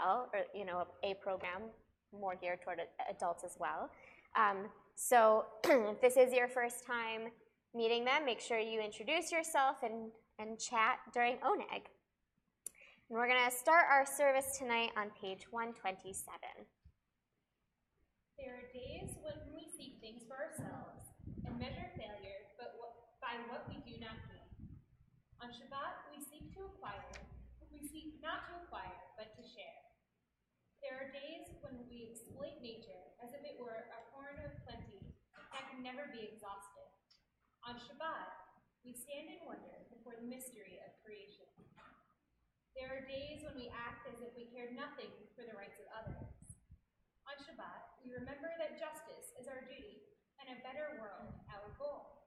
well, or a program more geared toward adults as well. So if this is your first time meeting them, make sure you introduce yourself and chat during Oneg. And we're going to start our service tonight on page 127. There are days when we seek things for ourselves and measure failure by what we do not gain. On Shabbat, we seek not to acquire, but to share. There are days when we exploit nature as if it were a horn of plenty that can never be exhausted. On Shabbat, we stand in wonder before the mystery of creation. There are days when we act as if we cared nothing for the rights of others. On Shabbat, we remember that justice is our duty and a better world our goal.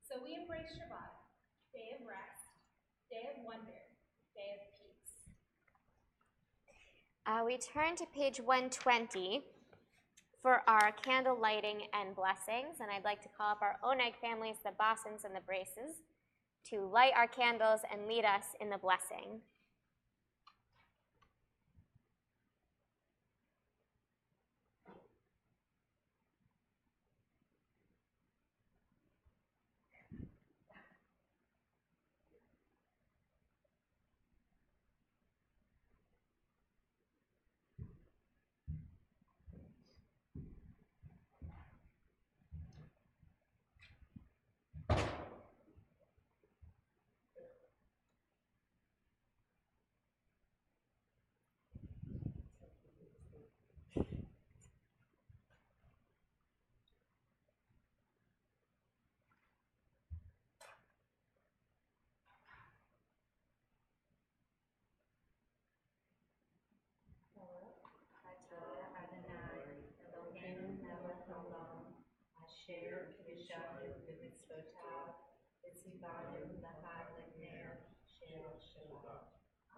So we embrace Shabbat, day of rest, day of wonder, day of peace. We turn to page 120 for our candle lighting and blessings, and I'd like to call up our Oneg families, the Bossons and the Braces, to light our candles and lead us in the blessing.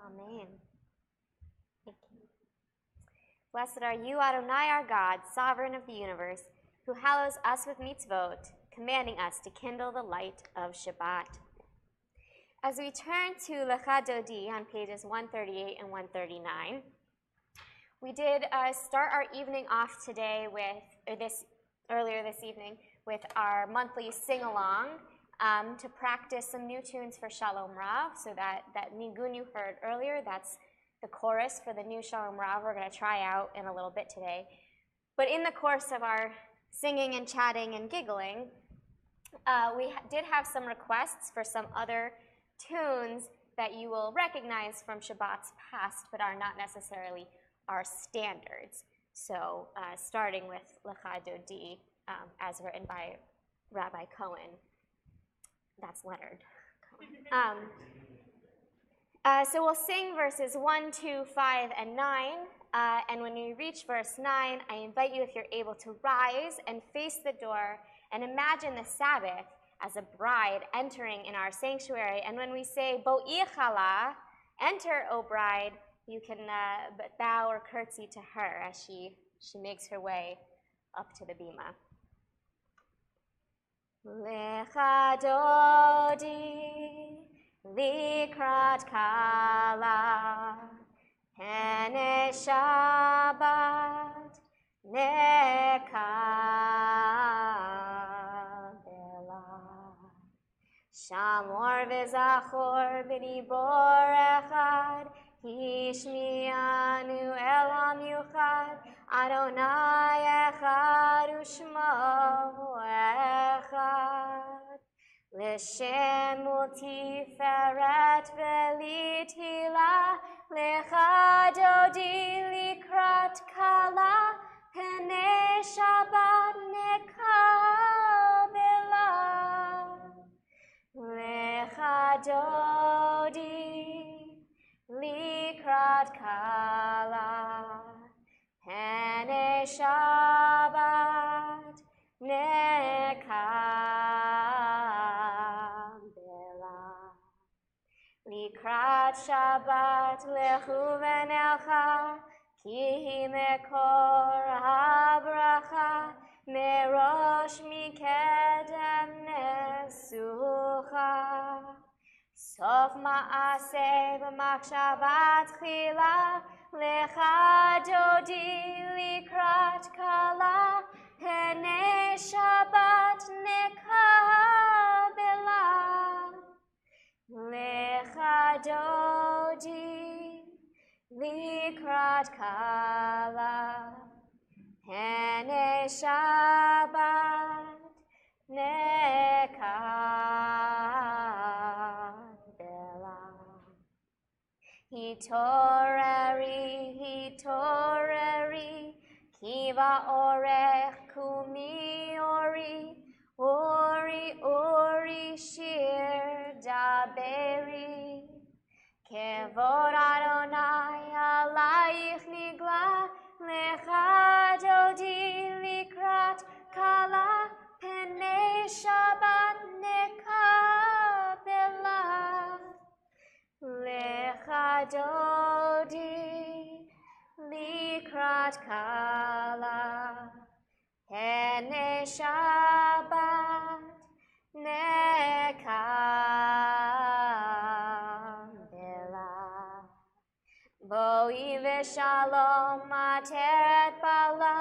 Amen. Thank you. Blessed are you, Adonai, our God, sovereign of the universe, who hallows us with mitzvot, commanding us to kindle the light of Shabbat. As we turn to Lecha Dodi on pages 138 and 139, we did start our evening off today earlier this evening with our monthly sing-along to practice some new tunes for Shalom Rav. So that nigun you heard earlier, that's the chorus for the new Shalom Rav we're going to try out in a little bit today. But in the course of our singing and chatting and giggling, we did have some requests for some other tunes that you will recognize from Shabbat's past, but are not necessarily our standards. So starting with Lecha Dodi, as written by Rabbi Cohen. That's Leonard Cohen. So we'll sing verses 1, 2, 5, and 9. And when we reach verse 9, I invite you, if you're able, to rise and face the door and imagine the Sabbath as a bride entering in our sanctuary. And when we say, Bo'i chala, enter, O bride, you can bow or curtsy to her as she makes her way up to the bima. Lecha Dodi, likrat kala, Ner Shabbat, nekabela. Shamor v'zachor b'dibor echad, Hishmianu elam yuchad, Adonai echad u'shmo echad. L'shem u'tiferet v'litila, Lecha Dodi likrat kala, Ner Shabbat nekabela. Lecha Dodi likrat kala, Ner Shabbat nekabela. Likrat Shabbat lechu v'nelcha, ki hi mekor habracha, merosh mikedem nesucha. Sof ma'aseh b'machshavat chila, Lecha dodi likrat kala, Pene Shabbat nekabela. Lecha dodi likrat kala, Pene Shabbat nekabela. Hitoreri, kiva orech kumi ori shir daberi. Kevod Adonai alayich nigla, lecha dodi likrat kala, pene Shabbat nekabela. Lecha dodi likrat kala, pene Shabbat nekabela. Boi v'shalom materet bala,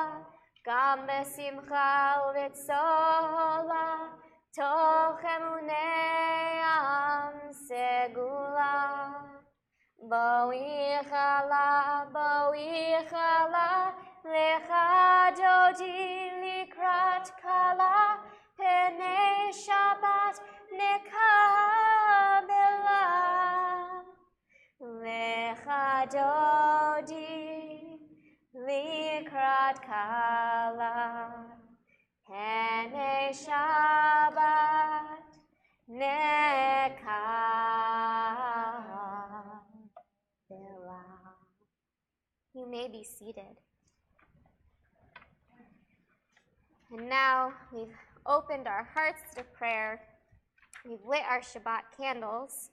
gam besimcha u'bitzola, toch emunei am segula. Boi chala, lecha dodi likrat kala, pene Shabbat nekabela. Lecha dodi likrat kala, pene Shabbat nekabela. You may be seated. And now we've opened our hearts to prayer. We've lit our Shabbat candles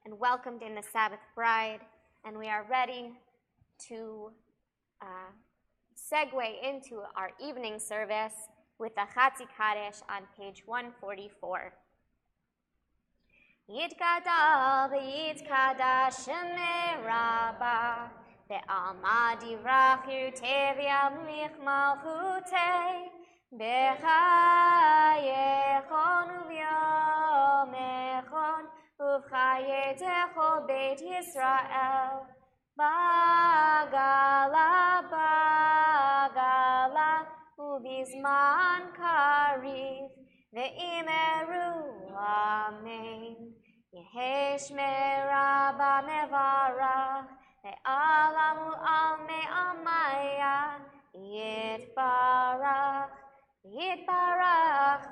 and welcomed in the Sabbath bride, and we are ready to segue into our evening service with the Chatzi Kaddish on page 144. Yitgadal v'yitkadash shemei Rabbah, ve'alma divrach yirteh v'yamlich malchutei, b'chayechon u'v'yomechon, uv'chayetecho beit Yisrael, bagala, ubizman kariv, ve'imeru amen. Yehesh meraba mevarach, ve'alamu al me'amaya, yitbarach,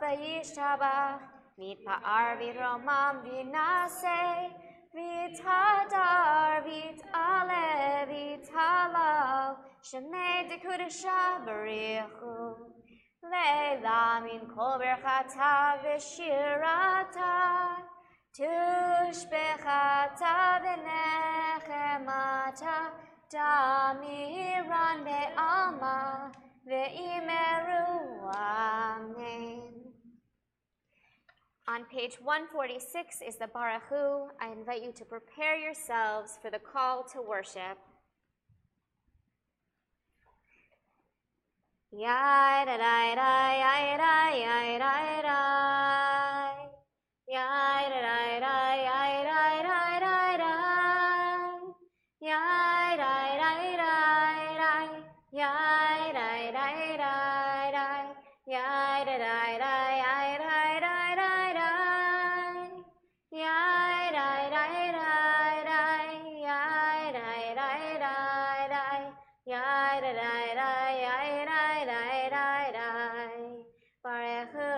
ve'yishtabach, v'yitpa'ar v'romam v'naseh, v'yitadar v'yit'ale v'yithalal, shemei dekudesha b'richu, leila min kol berchata v'shirata, tushbechata v'nechemata, damiran be'alma ve'imeru amen. On page 146 is the Baruch Hu. I invite you to prepare yourselves for the call to worship. Yai da da da yai da yai da da yai da da da yai da da da da yai da da da yai da da da yai da da da yai da da da yai da da da yai da da da yai da da da yai da Baruch Hu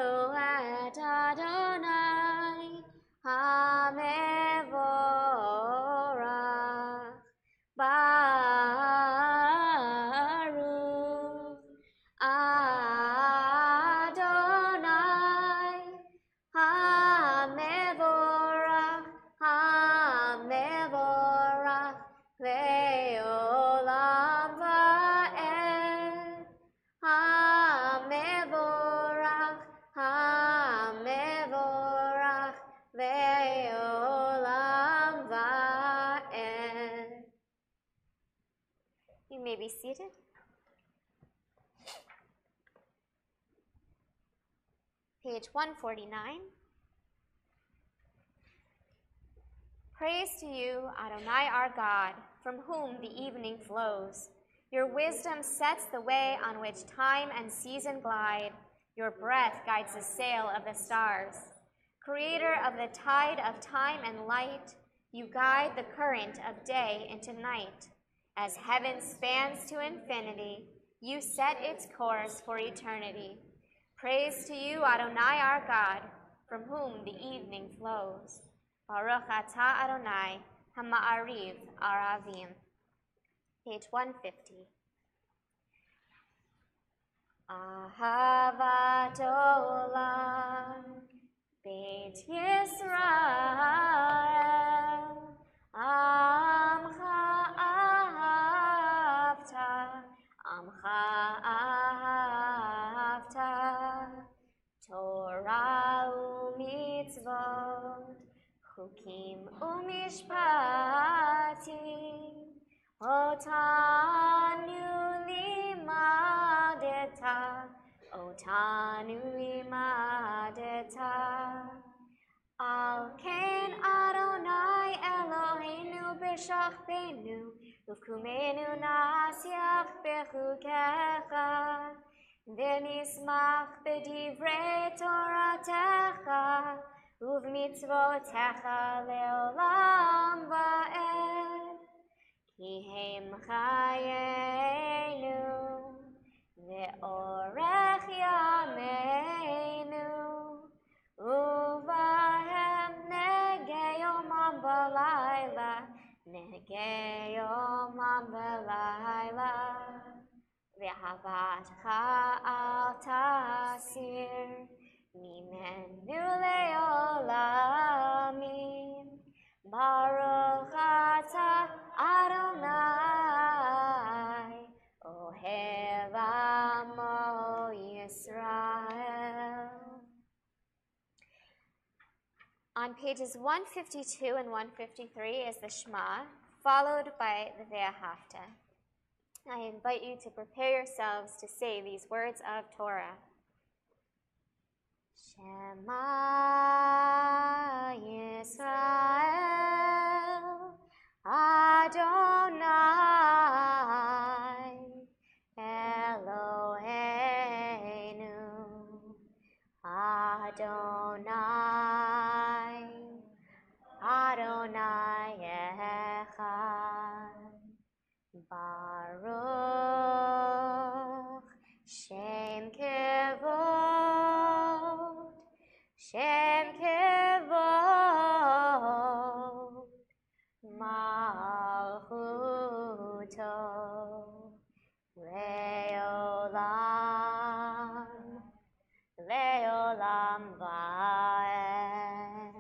You may be seated. Page 149. Praise to you, Adonai our God, from whom the evening flows. Your wisdom sets the way on which time and season glide. Your breath guides the sail of the stars. Creator of the tide of time and light, you guide the current of day into night. As heaven spans to infinity, you set its course for eternity. Praise to you, Adonai our God, from whom the evening flows. Baruch atah Adonai, hama'ariv aravim. Page 150. Ahavat olam, Beit Yisrael, Amcha ahavta, Torah u'mitzvot, Chukim u'mishpatim, Otanu limadeta, Al ken Adonai Eloheinu b'shachbenu, Uvkumenu nasiach bechukecha, V'nismach b'divrei Toratecha, Uv'mitzvotecha le'olam va'ed. Ki hem chayenu, ve'orech yameinu, uvahem negei yomam v'layla, ve'havatcha al tasir, mimenu le'olamim. Baruch atah Adonai, Ohev Amo Yisrael. On pages 152 and 153 is the Shema, followed by the Ve'ahavta. I invite you to prepare yourselves to say these words of Torah. Shema Yisrael, Adonai, Eloheinu, Adonai, Adonai Echad, Baruch, Shem Kevod, Shem Kevod, Malchuto, Leolam Vaed.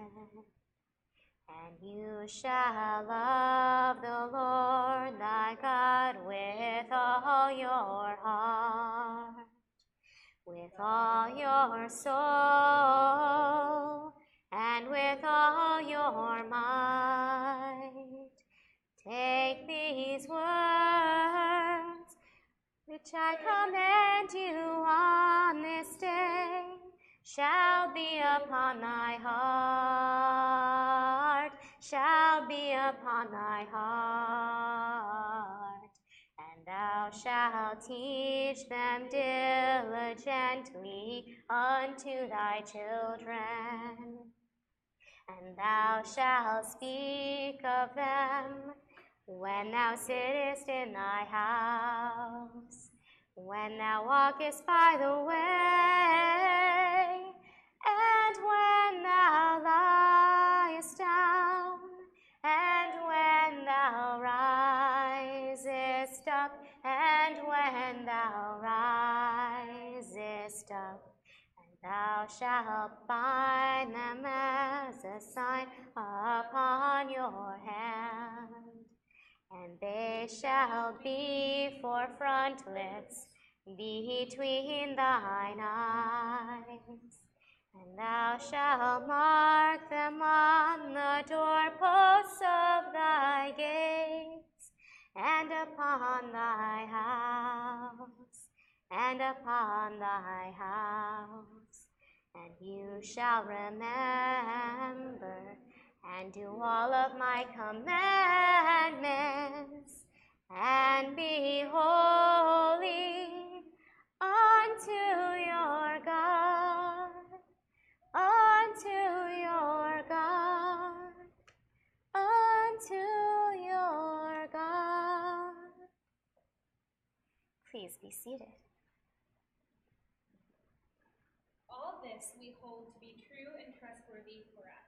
And you shall love the Lord thy God with all your heart, with all your soul, and with all your might. Take these words, which I command you on this day, shall be upon thy heart, shall be upon thy heart. And thou shalt teach them diligently unto thy children. And thou shalt speak of them when thou sittest in thy house, when thou walkest by the way, and when thou liest down, and when thou risest up, and when thou risest up. Thou shalt bind them as a sign upon your hand, and they shall be for frontlets between thine eyes. And thou shalt mark them on the doorposts of thy gates and upon thy house, and upon thy house. And you shall remember and do all of my commandments, and be holy unto your God, unto your God, unto your God. Please be seated. All this we hold to be true and trustworthy for us.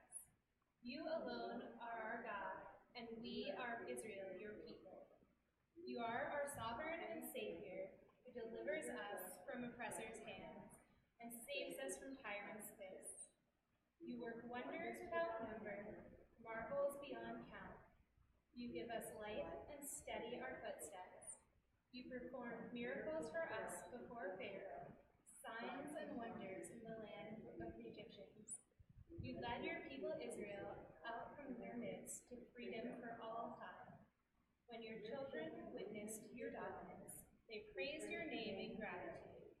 You alone are our God, and we are Israel, your people. You are our sovereign and Savior, who delivers us from oppressors' hands and saves us from tyrants' fists. You work wonders without number, marvels beyond count. You give us light and steady our footsteps. You perform miracles for us before Pharaoh, signs and wonders in the land of the Egyptians. You led your people Israel out from their midst to freedom for all time. When your children witnessed your dominance, they praised your name in gratitude,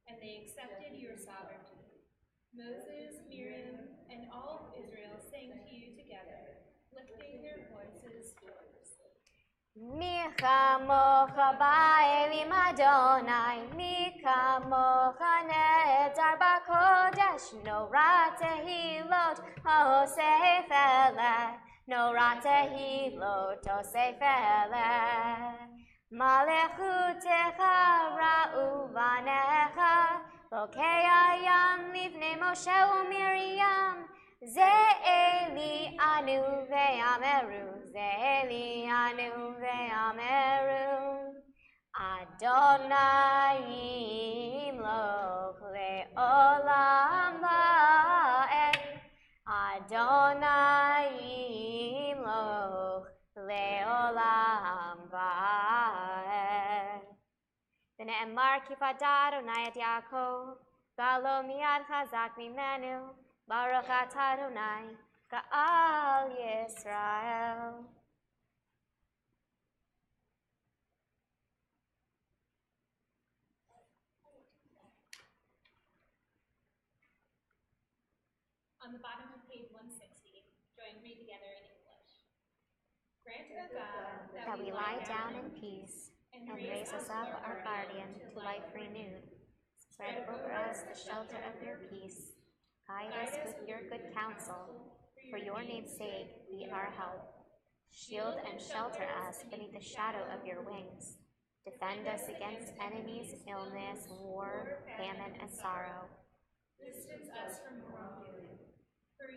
and they accepted your sovereignty. Moses, Miriam, and all of Israel sang to you together, lifting their voices joyously. Micha mocha ba'elim Adonai, Micha mocha nedar b'kodesh, Norah tehilot hosei feleh, Norah tehilot hosei feleh. Malechutecha ra'u banecha, Bokei hayam livnei Moshe u'Miriam, Ze'eli anu ve'ameru, Ze'eli anu ve'ameru, Adonai yimloch le'olam va'ed, Adonai yimloch le'olam va'ed. V'ne'emar ki pada Adonai et Yaakov, v'alo miyad chazak mimenu, Baruch atah Adonai, Ka'al Yisrael. On the bottom of page 160, join me together in English. Grant, O God, That we lie down in peace, and raise us up our guardian to life renewed. Spread over us the shelter of your peace. Guide us with your good counsel. For your name's sake, be our help. Shield and shelter us beneath the shadow of your wings. Defend us against enemies, illness, war, famine, and sorrow. Distance us from wrongdoing.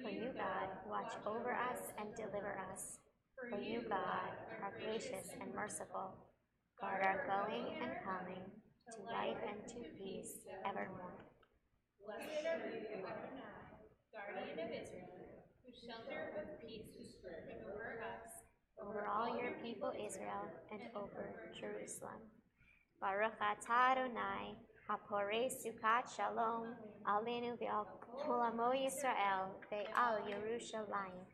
For you, God, watch over us and deliver us. For you, God, are gracious and merciful. Guard our going and coming, to life and to peace evermore. Blessed are you, Adonai, guardian of Israel, whose shelter of peace is spread over us, over all your people Israel, and over Jerusalem. Baruch atah Adonai, haporei sukat shalom, aleinu ve'al olamo Yisrael, ve'al Yerushalayim.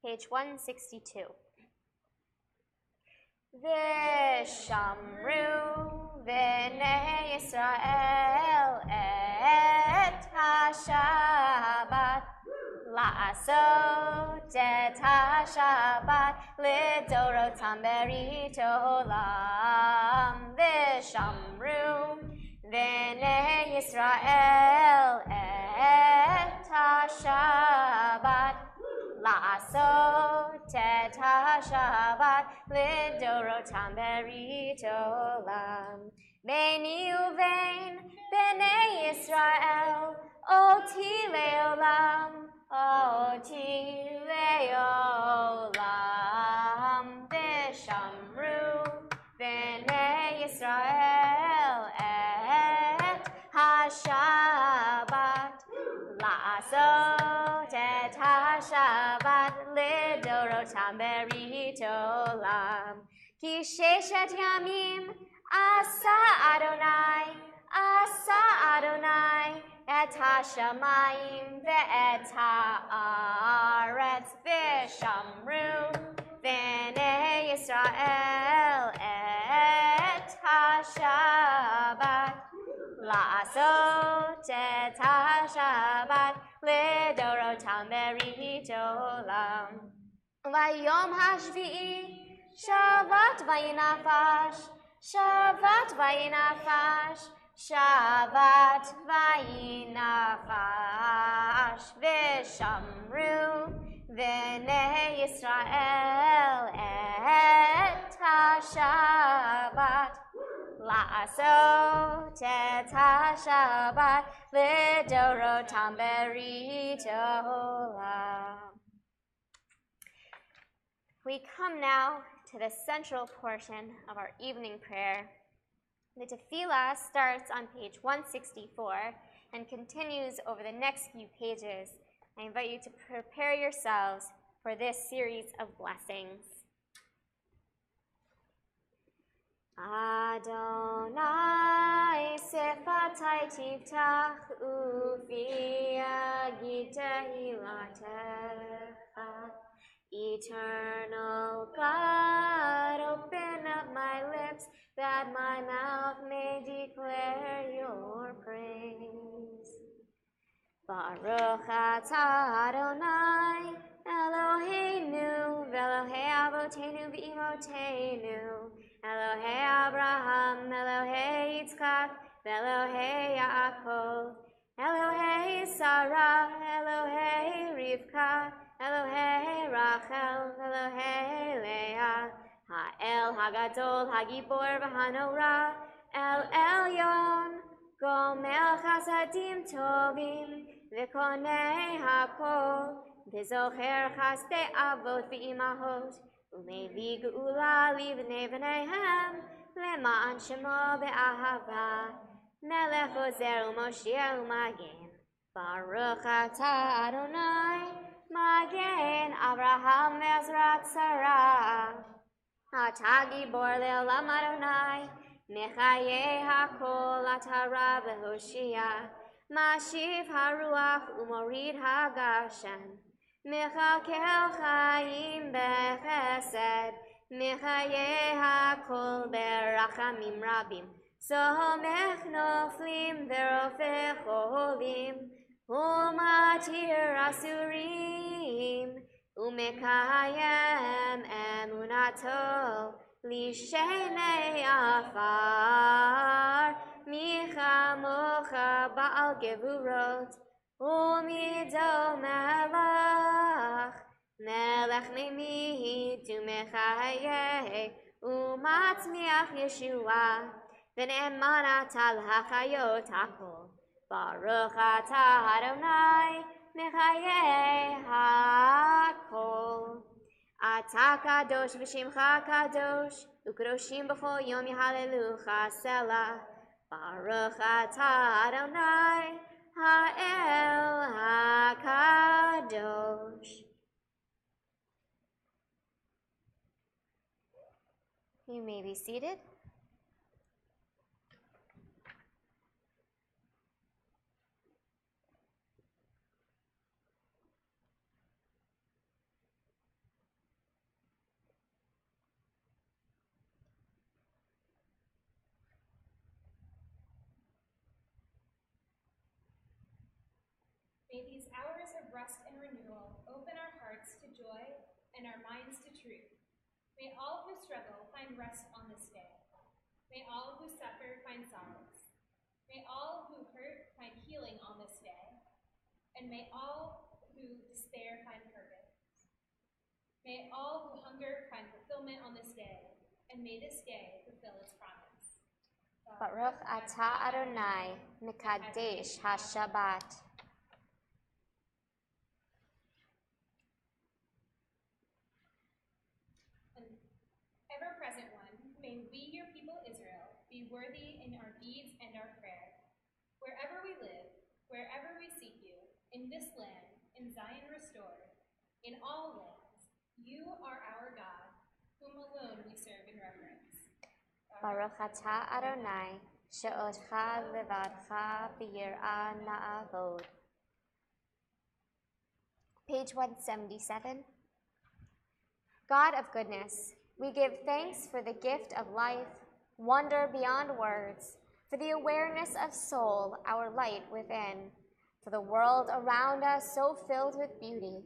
Page 162. V'shamru v'nei Yisrael et ha-Shabbat, La'asot et ha-Shabbat lidorotam berit olam. V'shamru v'nei Yisrael et ha-Shabbat, La'asot et ha-Shabbat lidorotam berit olam. Beini uvein b'nei Yisrael oti le'olam, oti le'olam. V'shamru v'nei Yisrael et ha-Shabbat, La'asot et ha-Shabbat lidorotam berit olam. Ki sheshet yamim asa Adonai et ha-shamayim ve'et ha'aretz. V'shamru V'nei Yisrael et ha-Shabbat La'asot et ha-Shabbat Lidorotam berit olam Vayom hashvi'i Shabbat vayinafash Shabbat vayinafash Shabbat vayinafash V'shamru V'nei Yisrael et ha-Shabbat La'asot et ha-Shabbat Lidorotam berit olam. We come now to the central portion of our evening prayer. The tefillah starts on page 164 and continues over the next few pages. I invite you to prepare yourselves for this series of blessings. Adonai sefatai tiftach ufi agid tehilatecha. Eternal God, open up my lips that my mouth may declare your praise. Baruch atah Adonai, Eloheinu, v'Elohei Avoteinu v'Imotenu, Elohei Abraham, Elohei Yitzchak, v'Elohei Yaakov, Elohei Sarah, Elohei Rivka, Elohei Rachel, Elohei Leah, Ha'el Hagadol, Hagibor v'Hanora, El Elyon, Gomel Chasadim Tovim, V'Konei Hakol, V'Zocher Chasdei Avot v'Imahot, U'Mevi Geula Livnei V'neihem, Le'ma'an Shemo Be'ahava, Melech Ozer U'Moshiach U'Magen, Baruch atah Adonai, Magen Abraham Ezrat Sarah, Atah Gibor Le'olam Adonai, Mechaye HaKol Atah Rav Hoshia, Mashiv HaRuach U'Morid HaGashan, Mechakel Chaim Bechesed, Mechaye HaKol Berachamim Rabim, Somech Noflim V'Rofeh Cholim, Umatir Asurim, Umekayem Emunato, Lishenei Afar, Micha Mocha Baal Gevurot, Umido Melech, Melech Mimit Umechayeh, Umatzmiach Yeshua, V'ne'eman Atal HaChayot HaKol. Baruch atah Adonai, Mechayeh HaKol. Atah kadosh v'shimcha kadosh, u'kadoshim b'chol yom yehalelucha selah. Baruch atah Adonai, Ha'el HaKadosh. You may be seated. May these hours of rest and renewal open our hearts to joy and our minds to truth. May all who struggle find rest on this day. May all who suffer find solace. May all who hurt find healing on this day. And may all who despair find purpose. May all who hunger find fulfillment on this day. And may this day fulfill its promise. Baruch atah Adonai, Mekadesh HaShabbat. Ever-present one, may we, your people Israel, be worthy in our deeds and our prayer. Wherever we live, wherever we seek you, in this land, in Zion restored, in all lands, you are our God, whom alone we serve in reverence. Baruch atah Adonai, she'otcha levadcha b'yirah na'avod. Page 177. God of goodness, we give thanks for the gift of life, wonder beyond words, for the awareness of soul, our light within, for the world around us so filled with beauty,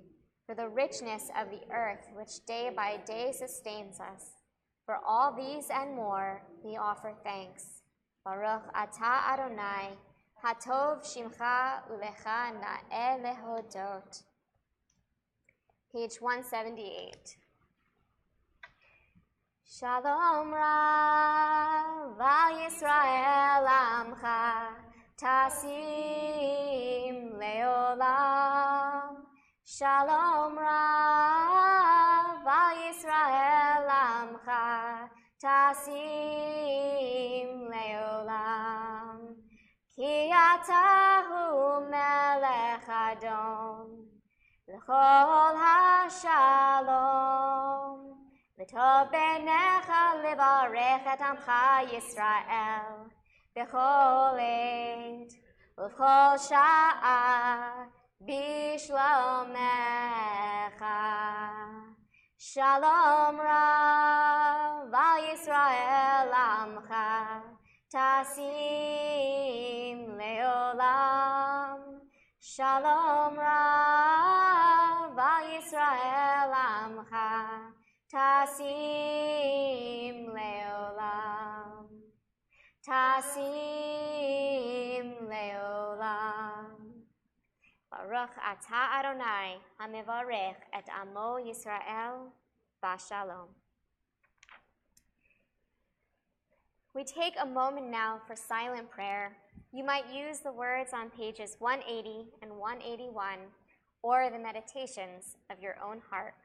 for the richness of the earth which day by day sustains us. For all these and more, we offer thanks. Baruch atah Adonai, hatov shimcha ulecha na'eh lehodot. Page 178. Shalom Rav al Yisrael Amcha Tasim Leolam. Shalom Rav al Yisrael Amcha Tasim Leolam. Ki atahu melech Adon L'chol ha-shalom. L'tov b'necha livarech et amcha Yisrael b'chol eit u'v'chol sha'a b'shlomecha. Shalom Rav al Yisrael amcha tasim leolam. Shalom Rav al Yisrael amcha tasim leolam. Tasim leolam. Baruch atah Adonai hamevarech et amo Yisrael b'shalom. We take a moment now for silent prayer. You might use the words on pages 180 and 181 or the meditations of your own heart.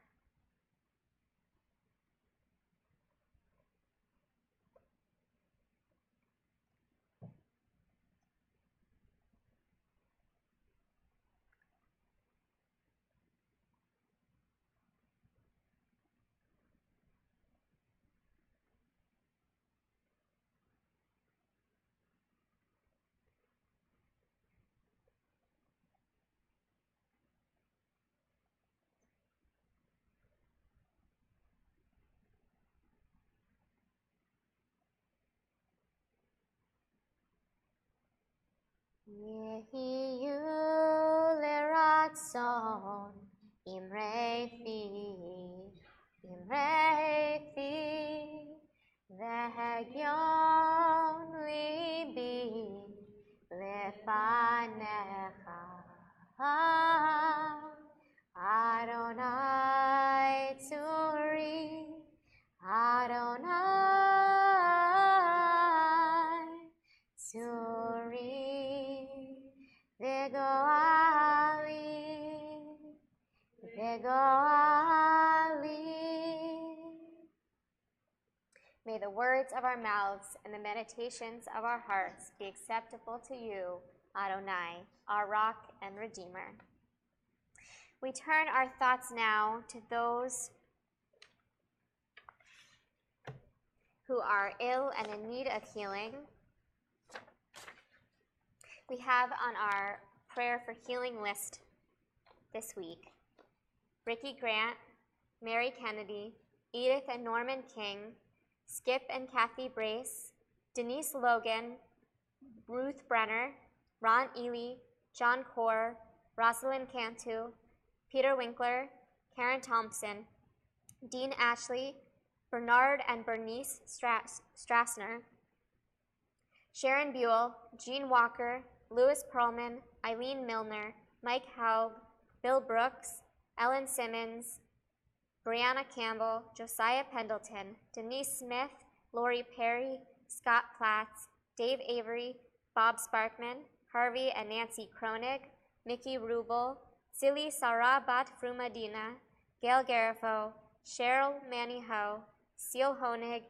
Yehiyu leratzon imrei fi vehegyon libi lefanecha. Adonai tzuri, Adonai tzuri. May the words of our mouths and the meditations of our hearts be acceptable to you, Adonai, our rock and redeemer. We turn our thoughts now to those who are ill and in need of healing. We have on our prayer for healing list this week Ricky Grant, Mary Kennedy, Edith and Norman King, Skip and Kathy Brace, Denise Logan, Ruth Brenner, Ron Ely, John Kaur, Rosalind Cantu, Peter Winkler, Karen Thompson, Dean Ashley, Bernard and Bernice Strassner, Sharon Buell, Jean Walker, Louis Perlman, Eileen Milner, Mike Haub, Bill Brooks, Ellen Simmons, Brianna Campbell, Josiah Pendleton, Denise Smith, Lori Perry, Scott Platts, Dave Avery, Bob Sparkman, Harvey and Nancy Kronig, Mickey Rubel, Silly Sarah Bat Frumadina, Gail Garifo, Cheryl Manny Ho, Seal Honig,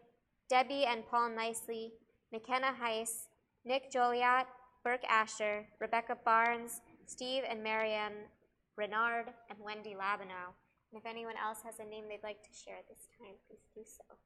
Debbie and Paul Nicely, McKenna Heiss, Nick Joliat, Burke Asher, Rebecca Barnes, Steve and Marianne Renard, and Wendy Labanow. And if anyone else has a name they'd like to share at this time, please do so.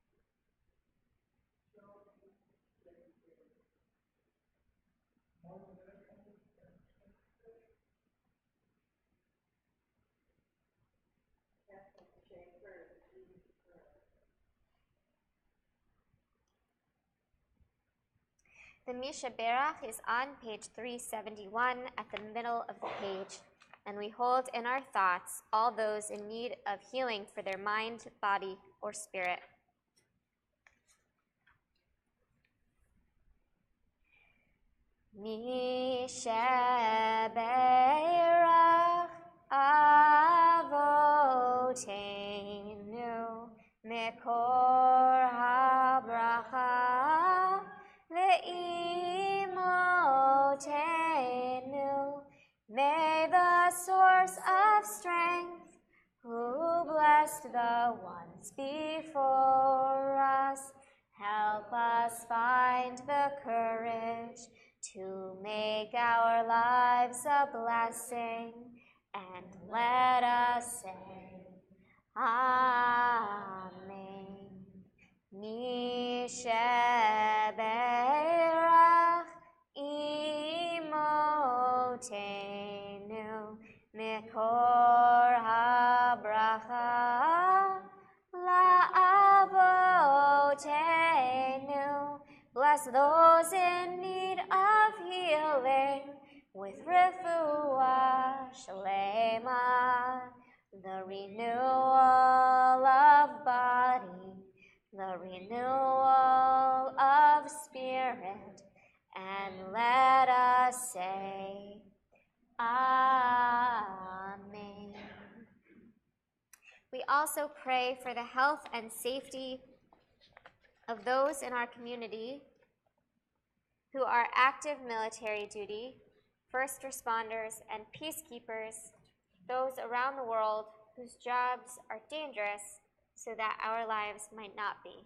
The Mishaberach is on page 371 at the middle of the page, and we hold in our thoughts all those in need of healing for their mind, body, or spirit. Mishaberach Avotenu Mekor HaBracha Le'imotenu. May the source of strength, who blessed the ones before us, help us find the courage to make our lives a blessing, and let us say, Amen. Mishaberach imotenu mekor habracha la'avotenu. Bless those in need of healing with refuah shlema, the renewal of body, the renewal of spirit, and let us say, Amen. We also pray for the health and safety of those in our community who are active military duty, first responders, and peacekeepers, those around the world whose jobs are dangerous so that our lives might not be.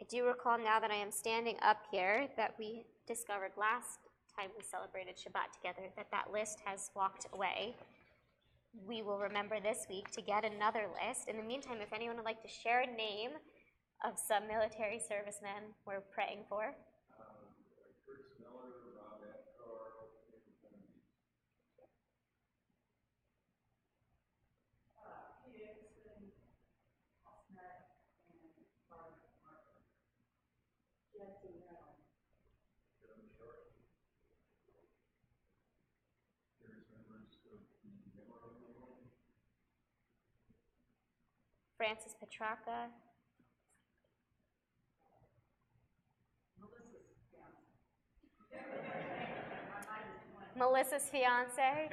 I do recall now that I am standing up here that we discovered last time we celebrated Shabbat together that list has walked away. We will remember this week to get another list. In the meantime, if anyone would like to share a name of some military servicemen we're praying for. Francis Petrarca. Melissa's fiance.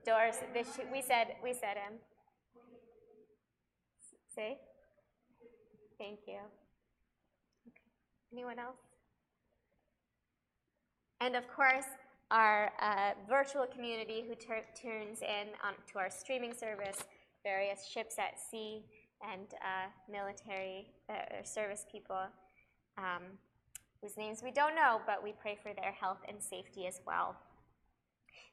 Doris, we said him. See? Thank you. Okay. Anyone else? And of course, our virtual community who tunes in to our streaming service, various ships at sea, and military service people whose names we don't know, but we pray for their health and safety as well.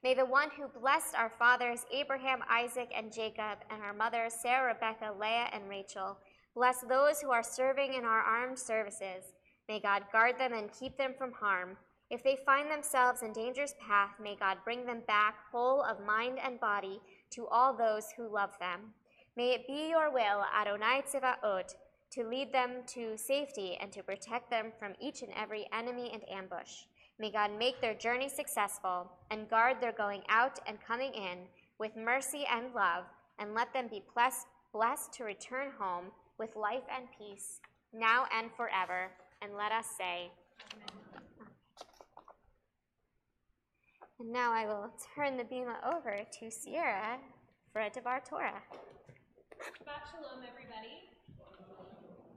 May the one who blessed our fathers, Abraham, Isaac, and Jacob, and our mothers, Sarah, Rebecca, Leah, and Rachel, bless those who are serving in our armed services. May God guard them and keep them from harm. If they find themselves in danger's path, may God bring them back whole of mind and body to all those who love them. May it be your will, Adonai Tzevaot, to lead them to safety and to protect them from each and every enemy and ambush. May God make their journey successful and guard their going out and coming in with mercy and love, and let them be blessed to return home with life and peace, now and forever. And let us say, Amen. And now I will turn the bima over to Sierra for a Devar Torah. Shabbat Shalom, everybody.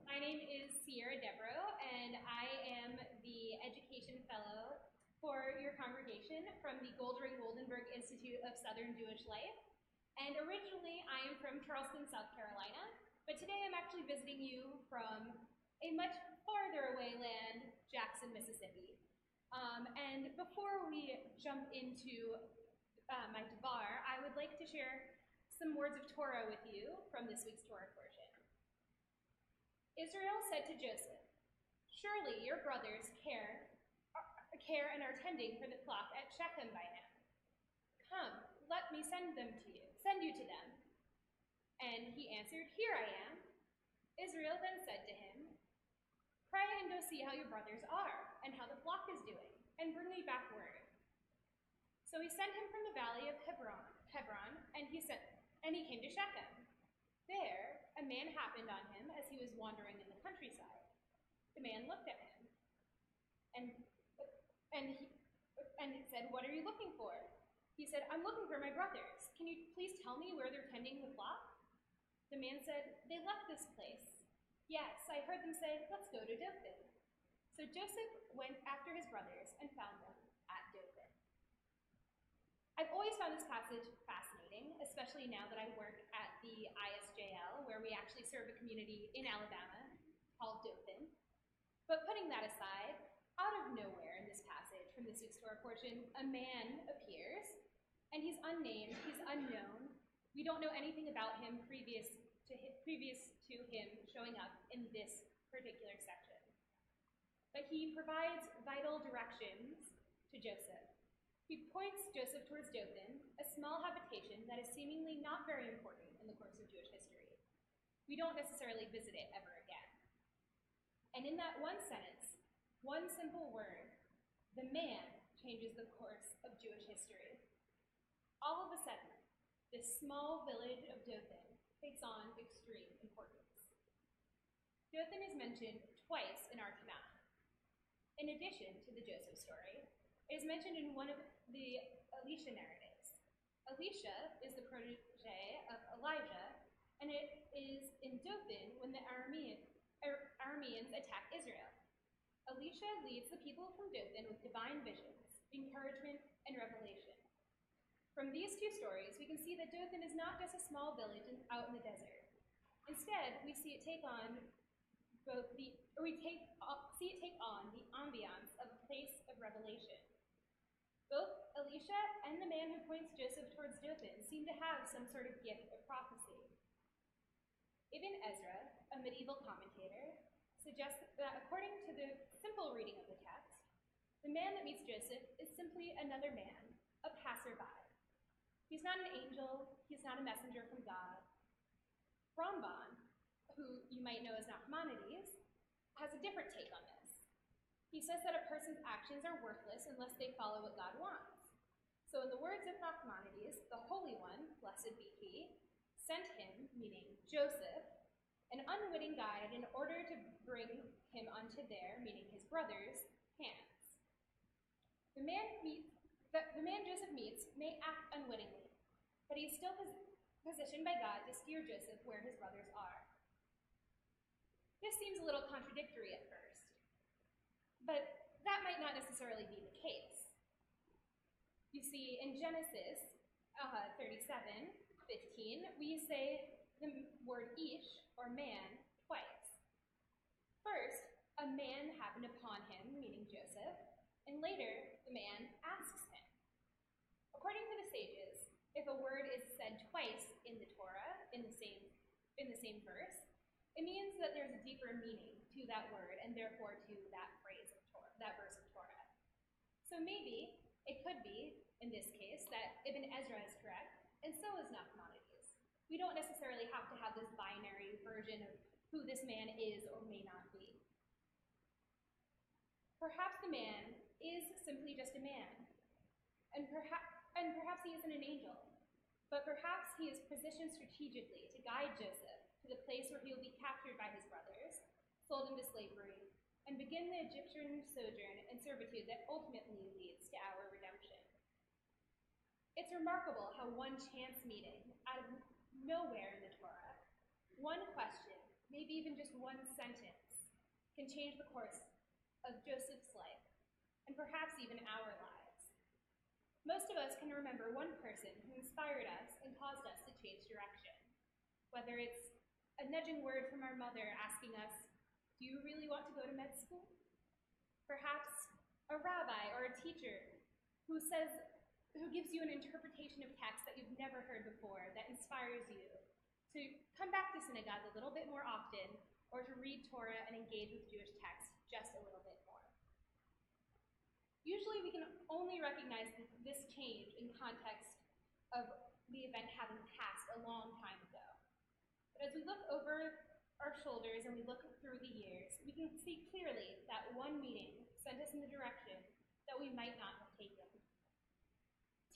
My name is Sierra Devereaux, and I am the Education Fellow for your congregation from the Goldring-Goldenberg Institute of Southern Jewish Life. And originally, I am from Charleston, South Carolina, but today I'm actually visiting you from a much farther away land, Jackson, Mississippi. And before we jump into my Devar, I would like to share some words of Torah with you from this week's Torah portion. Israel said to Joseph, "Surely your brothers care and are tending for the flock at Shechem by now. Come, let me send you to them." And he answered, "Here I am." Israel then said to him, Pray and go see how your brothers are, and how the flock is doing, and bring me back word. So he sent him from the valley of Hebron, and he came to Shechem. There, a man happened on him as he was wandering in the countryside. The man looked at him, and said, "What are you looking for?" He said, "I'm looking for my brothers. Can you please tell me where they're tending the flock?" The man said, "They left this place. Yes, I heard them say, 'Let's go to Dothan.'" So Joseph went after his brothers and found them at Dothan. I've always found this passage fascinating, especially now that I work at the ISJL, where we actually serve a community in Alabama called Dothan. But putting that aside, out of nowhere in this passage, from the 6 Torah portion, a man appears, and he's unnamed, he's unknown. We don't know anything about him previous to him showing up in this particular section. But he provides vital directions to Joseph. He points Joseph towards Dothan, a small habitation that is seemingly not very important in the course of Jewish history. We don't necessarily visit it ever again. And in that one sentence, one simple word, the man changes the course of Jewish history. All of a sudden, this small village of Dothan takes on extreme importance. Dothan is mentioned twice in our Tanakh. In addition to the Joseph story, it is mentioned in one of the Elisha narratives. Elisha is the protege of Elijah, and it is in Dothan when the Arameans attack Israel. Elisha leads the people from Dothan with divine visions, encouragement, and revelation. From these 2 stories, we can see that Dothan is not just a small village out in the desert. Instead, we see it take on the ambiance of a place of revelation. Both Elisha and the man who points Joseph towards Dothan seem to have some sort of gift of prophecy. Ibn Ezra, a medieval commentator, suggests that according to the simple reading of the text, the man that meets Joseph is simply another man, a passerby. He's not an angel, he's not a messenger from God. Ramban, who you might know as Nachmanides, has a different take on this. He says that a person's actions are worthless unless they follow what God wants. So in the words of Nachmanides, the Holy One, blessed be he, sent him, meaning Joseph, an unwitting guide in order to bring him unto their, meaning his brothers, hands. The man Joseph meets may act unwittingly, but he is still positioned by God to steer Joseph where his brothers are. This seems a little contradictory at first, but that might not necessarily be the case. You see, in Genesis 37:15, we say the word ish, or man, twice. First, a man happened upon him, meaning Joseph, and later the man asks him. According to the sages, if a word is said twice in the Torah, in the same verse, it means that there's a deeper meaning to that word and therefore to that phrase of Torah, that verse of Torah. So maybe it could be, in this case, that Ibn Ezra is correct, and so is Nachmanides. We don't necessarily have to have this binary version of who this man is or may not be. Perhaps the man is simply just a man, and perhaps he isn't an angel, but perhaps he is positioned strategically to guide Joseph to the place where he will be captured by his brothers, sold into slavery, and begin the Egyptian sojourn and servitude that ultimately leads to our redemption. It's remarkable how one chance meeting out of nowhere in the Torah, one question, maybe even just one sentence, can change the course of Joseph's life, and perhaps even our lives. Most of us can remember one person who inspired us and caused us to change direction, whether it's a nudging word from our mother asking us, "Do you really want to go to med school?" Perhaps a rabbi or a teacher who gives you an interpretation of text that you've never heard before that inspires you to come back to synagogue a little bit more often or to read Torah and engage with Jewish text just a little bit more. Usually we can only recognize this change in context of the event having passed a long time ago. But as we look over our shoulders and we look through the years, we can can see clearly that one meeting sent us in the direction that we might not have taken.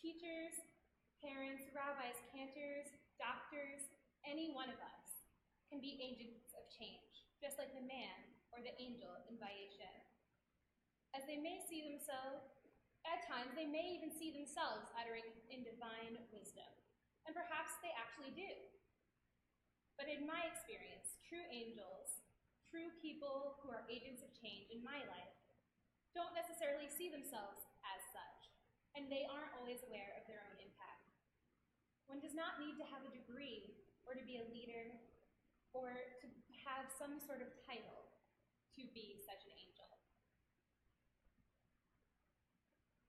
Teachers, parents, rabbis, cantors, doctors, any one of us can be agents of change, just like the man or the angel in Vayeshev. As they may see themselves, at times they may even see themselves uttering in divine wisdom, and perhaps they actually do. But in my experience, true angels, true people who are agents of change in my life, don't necessarily see themselves as such, and they aren't always aware of their own impact. One does not need to have a degree or to be a leader or to have some sort of title to be such an angel.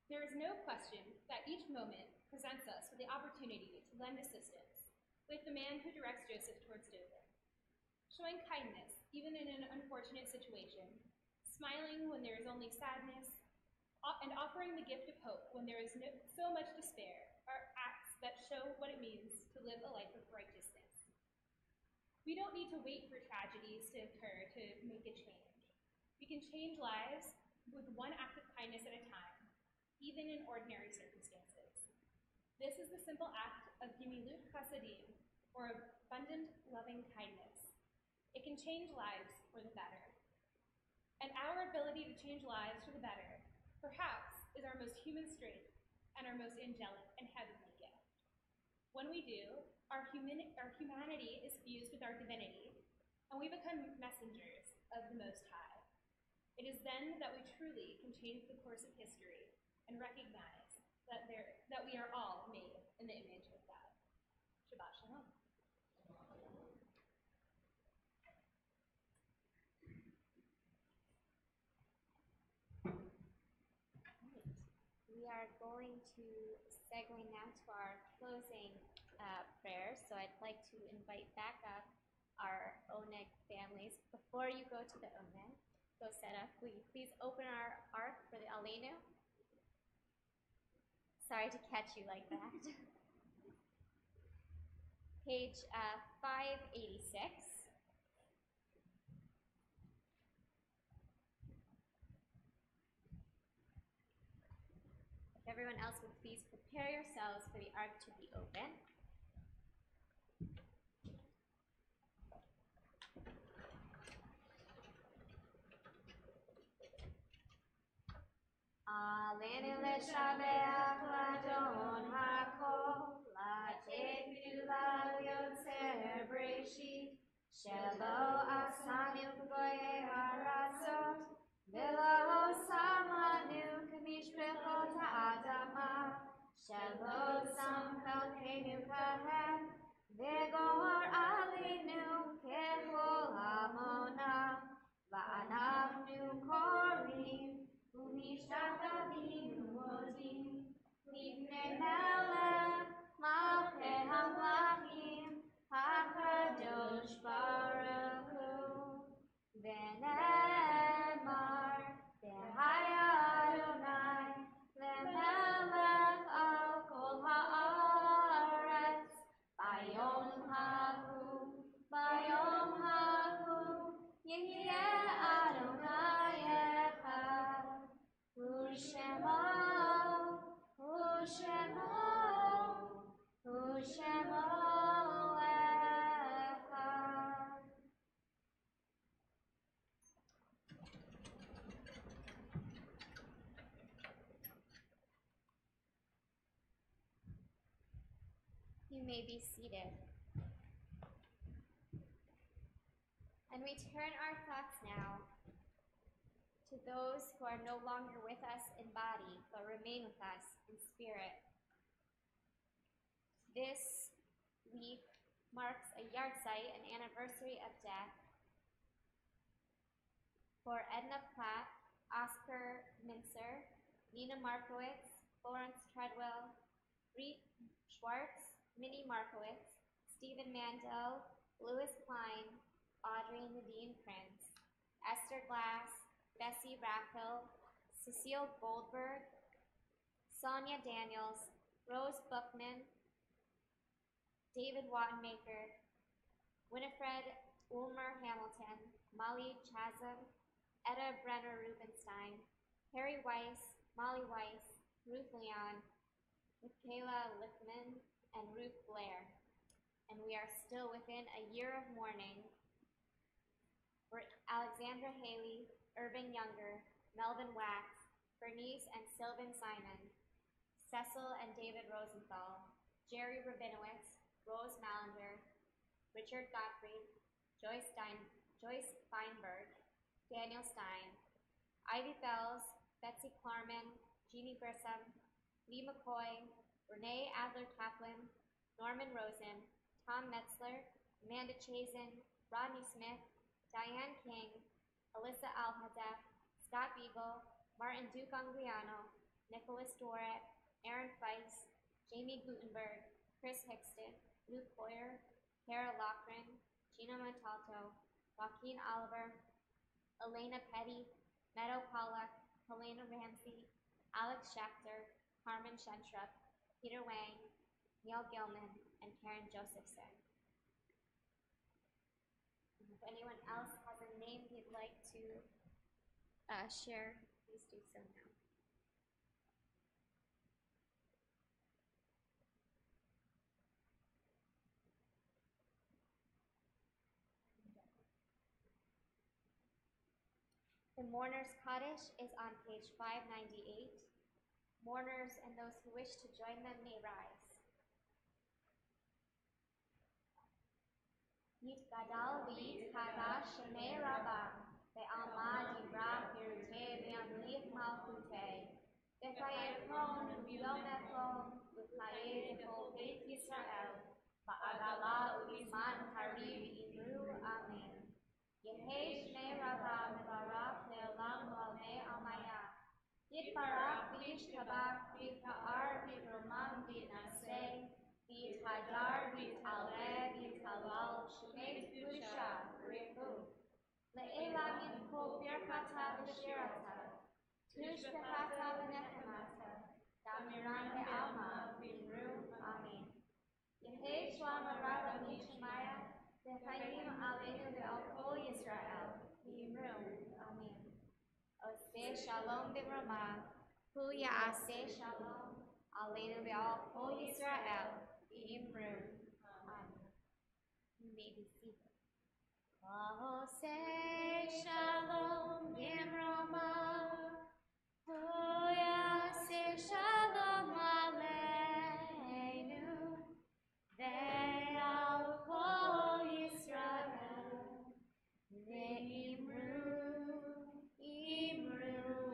There is no question that each moment presents us with the opportunity to lend assistance, like the man who directs Joseph towards Dothan, showing kindness even in an unfortunate situation, smiling when there is only sadness, and offering the gift of hope when there is so much despair are acts that show what it means to live a life of righteousness. We don't need to wait for tragedies to occur to make a change. We can change lives with one act of kindness at a time, even in ordinary circumstances. This is the simple act of gimilut chasadim, or abundant loving kindness. It can change lives for the better. And our ability to change lives for the better, perhaps, is our most human strength and our most angelic and heavenly gift. When we do, our humanity is fused with our divinity, and we become messengers of the Most High. It is then that we truly can change the course of history and recognize that we are all made in the image of God. Shabbat Shalom. We are going to segue now to our closing prayers. So I'd like to invite back up our Oneg families. Before you go to the Oneg, go set up. Will you please open our ark for the Aleinu? Sorry to catch you like that. Page 586. If everyone else would please prepare yourselves for the ark to be open. Aleinu leshabeach ladon hakol, latefidu yotzer breshit, shelo asanu k'goyei haratzot, velo samanu k'mishpechot ha'adama, shelo sam chalkeinu kahem, v'gor aleinu kechol hamona, va'anachnu korim, ומשתחווים ומודים לפני מלך מלכי המלכים הקדוש ברוך הוא ונאמר והיה אדוני למלך על כל הארץ ביום ההוא יהיה אדוני אחד Ushemo, Echad. You may be seated. And we turn our thoughts now to those who are no longer with us in body, but remain with us in spirit. This week marks a yahrzeit, an anniversary of death, for Edna Platt, Oscar Mincer, Nina Markowitz, Florence Treadwell, Reet Schwartz, Minnie Markowitz, Stephen Mandel, Louis Klein, Audrey Nadine Prince, Esther Glass, Bessie Raphill, Cecile Goldberg, Sonia Daniels, Rose Bookman, David Wattenmaker, Winifred Ulmer Hamilton, Molly Chasm, Etta Brenner Rubenstein, Harry Weiss, Molly Weiss, Ruth Leon, Michaela Lippman, and Ruth Blair. And we are still within a year of mourning for Alexandra Haley, Urban Younger, Melvin Wax, Bernice and Sylvan Simon, Cecil and David Rosenthal, Jerry Rabinowitz, Rose Mallinger, Richard Gottfried, Joyce Feinberg, Daniel Stein, Ivy Fells, Betsy Klarman, Jeannie Grissom, Lee McCoy, Renee Adler-Kaplan, Norman Rosen, Tom Metzler, Amanda Chazen, Rodney Smith, Diane King, Alyssa Alhadef, Scott Beagle, Martin Duke-Anguiano, Nicholas Doret, Aaron Feist, Jamie Gutenberg, Chris Hickston, Luke Boyer, Kara Lochran, Gina Montalto, Joaquin Oliver, Elena Petty, Meadow Pollack, Helena Ramsey, Alex Schachter, Carmen Shentrup, Peter Wang, Neil Gilman, and Karen Josephson. If anyone else has a name you'd like to share, please do so now. The Mourner's Kaddish is on page 598. Mourners and those who wish to join them may rise. Yitgadal v'yitkadash shemei Rabbah, ve'alma divra pirutei v'yamlich malchutei, v'chayekon u'yom echol, v'chayei v'chol beit Yisrael, v'agala u'izman kariv imru amen. Yehei shmei Rabbah mevarach le'olam v'almei almaya, yitbarach v'yishtabach v'yita'ar v'yiromam v'yitnaseh, v'yithadar v'yit'aleh v'yit'halal shemei k'dusha v'richu. Le'elam yitchol birkata v'shirata, tushbechata v'nechemata, damiran ve'alma v'imru amen. Yehei shalom arav v'yishmaya, v'chayim aleinu ve'al kol Yisrael, v'imru amen. Oseh shalom b'ramah, hu ya'aseh shalom, aleinu ve'al kol Yisrael, v'imru amen. You may be seated. Oseh shalom b'ramah, hu ya'aseh shalom aleinu ve'al kol Yisrael, v'imru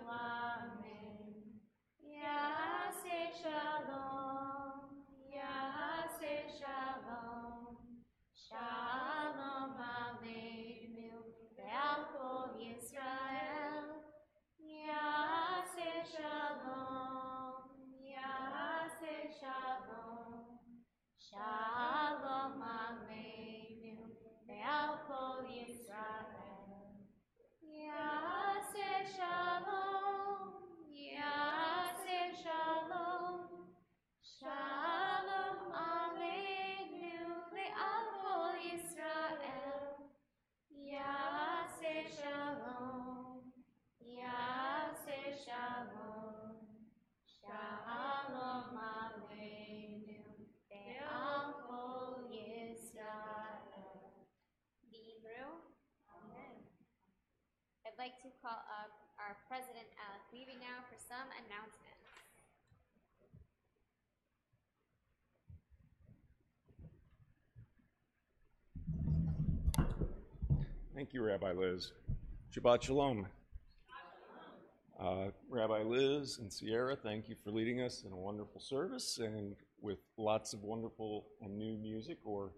amen. Ya'aseh shalom, ya'aseh shalom, shalom aleinu ve'al kol Yisrael. Ya'aseh shalom, ya'aseh shalom, shalom aleinu ve'al kol Yisrael. Ya'aseh shalom, ya'aseh shalom, shalom aleinu ve'al kol Yisrael. Ya'aseh shalom, ya'aseh shalom, shalom aleinu ve'al kol Yisrael. V'imru amen. I'd like to call up our President-elect leaving now for some announcements. Thank you, Rabbi Liz. Shabbat Shalom. Rabbi Liz and Sierra, thank you for leading us in a wonderful service and with lots of wonderful and new music, or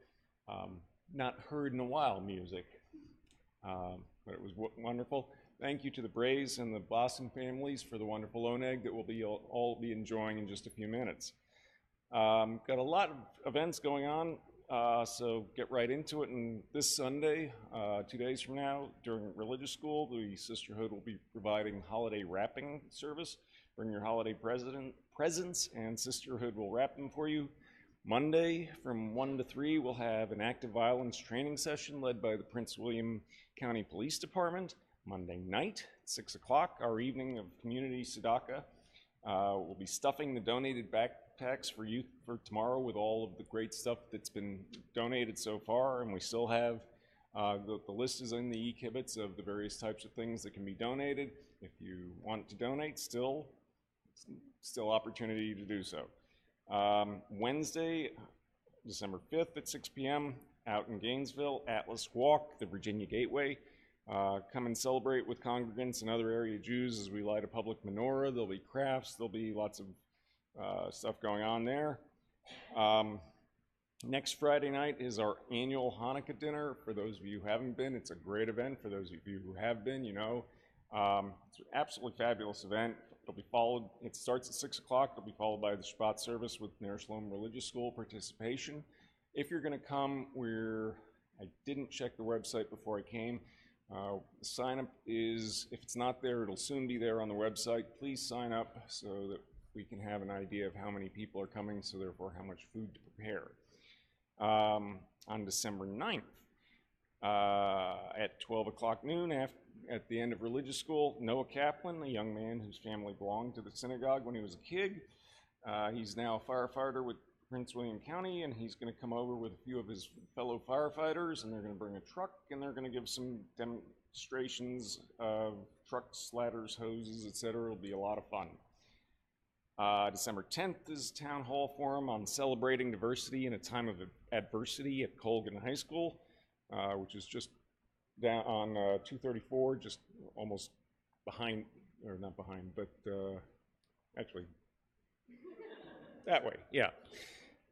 not heard in a while music. But it was wonderful. Thank you to the Brays and the Blossom families for the wonderful oneg that we'll all be enjoying in just a few minutes. Got a lot of events going on, so get right into it. And this Sunday, 2 days from now, during religious school, the Sisterhood will be providing holiday wrapping service. Bring your holiday presents, and Sisterhood will wrap them for you. Monday from 1 to 3, we'll have an active violence training session led by the Prince William County Police Department. Monday night, 6 o'clock, our evening of community tzedakah. We'll be stuffing the donated backpacks for youth for tomorrow with all of the great stuff that's been donated so far, and we still have the list is in the e-kibbutz of the various types of things that can be donated. If you want to donate, still opportunity to do so. Wednesday, December 5th at 6 p.m., out in Gainesville, Atlas Walk, the Virginia Gateway. Come and celebrate with congregants and other area Jews as we light a public menorah. There'll be crafts, there'll be lots of stuff going on there. Next Friday night is our annual Hanukkah dinner. For those of you who haven't been, it's a great event. For those of you who have been, you know, it's an absolutely fabulous event. It'll be followed, it starts at 6 o'clock. It'll be followed by the Shabbat service with Ner Shalom Religious School participation. If you're going to come, I didn't check the website before I came. The sign up is, if it's not there, it'll soon be there on the website. Please sign up so that we can have an idea of how many people are coming, so therefore how much food to prepare. On December 9th, at 12 o'clock noon, at the end of religious school, Noah Kaplan, a young man whose family belonged to the synagogue when he was a kid. He's now a firefighter with Prince William County, and he's going to come over with a few of his fellow firefighters, and they're going to bring a truck, and they're going to give some demonstrations of trucks, ladders, hoses, etc. It'll be a lot of fun. December 10th is Town Hall Forum on celebrating diversity in a time of adversity at Colgan High School, which is just down on 234, just almost behind, or not behind, but actually that way, yeah.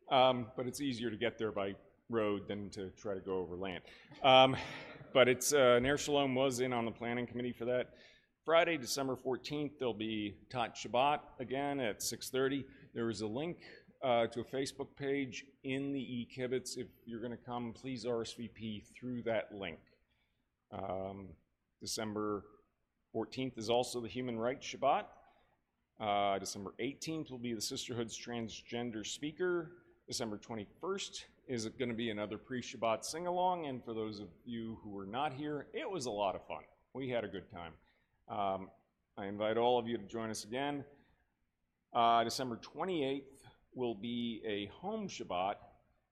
But it's easier to get there by road than to try to go over land. But it's Ner Shalom was in on the planning committee for that. Friday, December 14th, there'll be Tot Shabbat again at 6:30. There is a link to a Facebook page in the e-kibbutz. If you're going to come, please RSVP through that link. December 14th is also the Human Rights Shabbat. December 18th will be the Sisterhood's Transgender Speaker. December 21st is going to be another pre-Shabbat sing-along, and for those of you who were not here, it was a lot of fun. We had a good time. I invite all of you to join us again. December 28th will be a home Shabbat,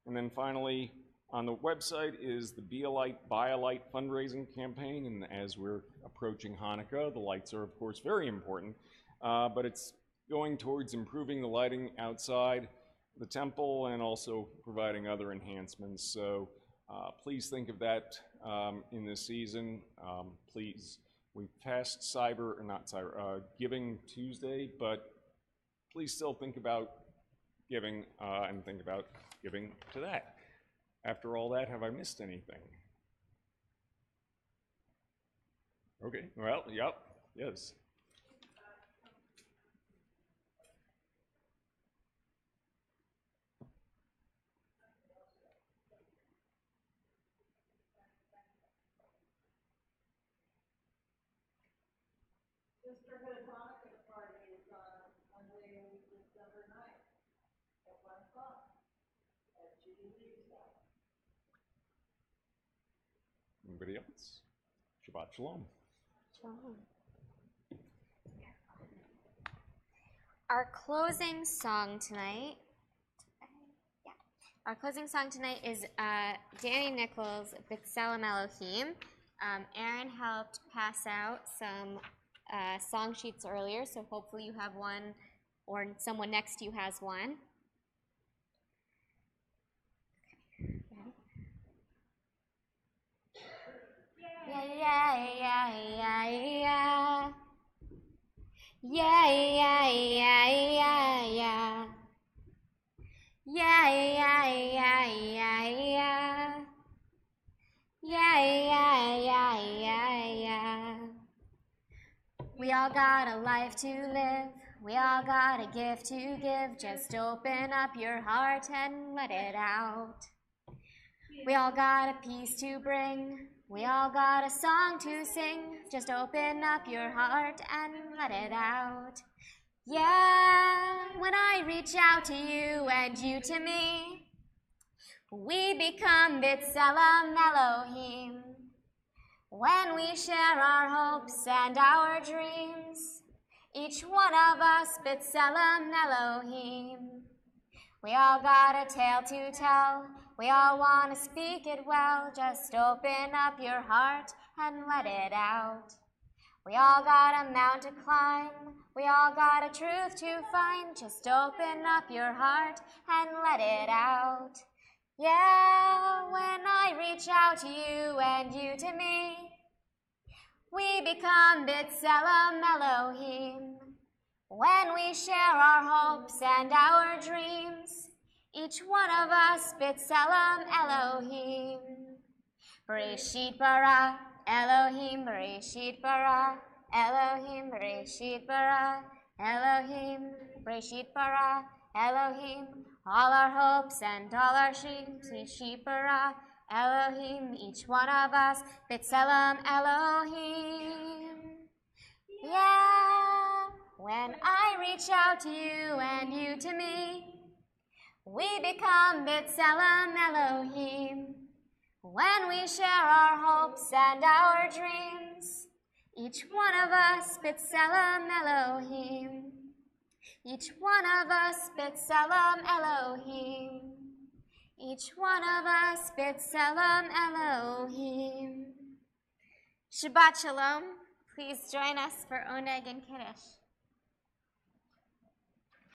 and then finally on the website is the Be a Light, Buy a Light fundraising campaign, and as we're approaching Hanukkah, the lights are of course very important, but it's going towards improving the lighting outside the temple and also providing other enhancements. So please think of that in this season. Please, we passed Giving Tuesday, but please still think about giving and think about giving to that. After all that, have I missed anything? Okay, well, yep, yes. Sisterhood Hanukkah party is on Monday, December 9th at 1 o'clock at Judy Lee's. Anybody else? Shabbat Shalom. Shalom. Our closing song tonight. Our closing song tonight is Danny Nichols' B'Tselem Elohim. Aaron helped pass out some song sheets earlier, so hopefully you have one or someone next to you has one. Yeah, yeah, yeah, yeah, yeah. Yeah, yeah, yeah, yeah, yeah. Yeah, yeah, yeah, yeah, yeah. Yeah, yeah, yeah, yeah, yeah. We all got a life to live. We all got a gift to give. Just open up your heart and let it out. We all got a piece to bring. We all got a song to sing. Just open up your heart and let it out. Yeah, when I reach out to you and you to me, we become B'Tselem Elohim. When we share our hopes and our dreams, each one of us b'Tselem Elohim. We all got a tale to tell, we all want to speak it well. Just open up your heart and let it out. We all got a mountain to climb, we all got a truth to find. Just open up your heart and let it out. Yeah, when I reach out to you and you to me, we become b'Tselem Elohim. When we share our hopes and our dreams, each one of us b'Tselem Elohim. Bereshit bara Elohim, Bereshit bara Elohim, Bereshit bara Elohim, Bereshit bara Elohim. All our hopes and all our dreams, Bereshit bara Elohim, each one of us b'Tselem Elohim. Yeah, when I reach out to you and you to me, we become b'Tselem Elohim. When we share our hopes and our dreams, each one of us b'Tselem Elohim. Each one of us b'Tselem Elohim. Each one of us b'Tselem Elohim. Shabbat Shalom. Please join us for Oneg and Kiddush.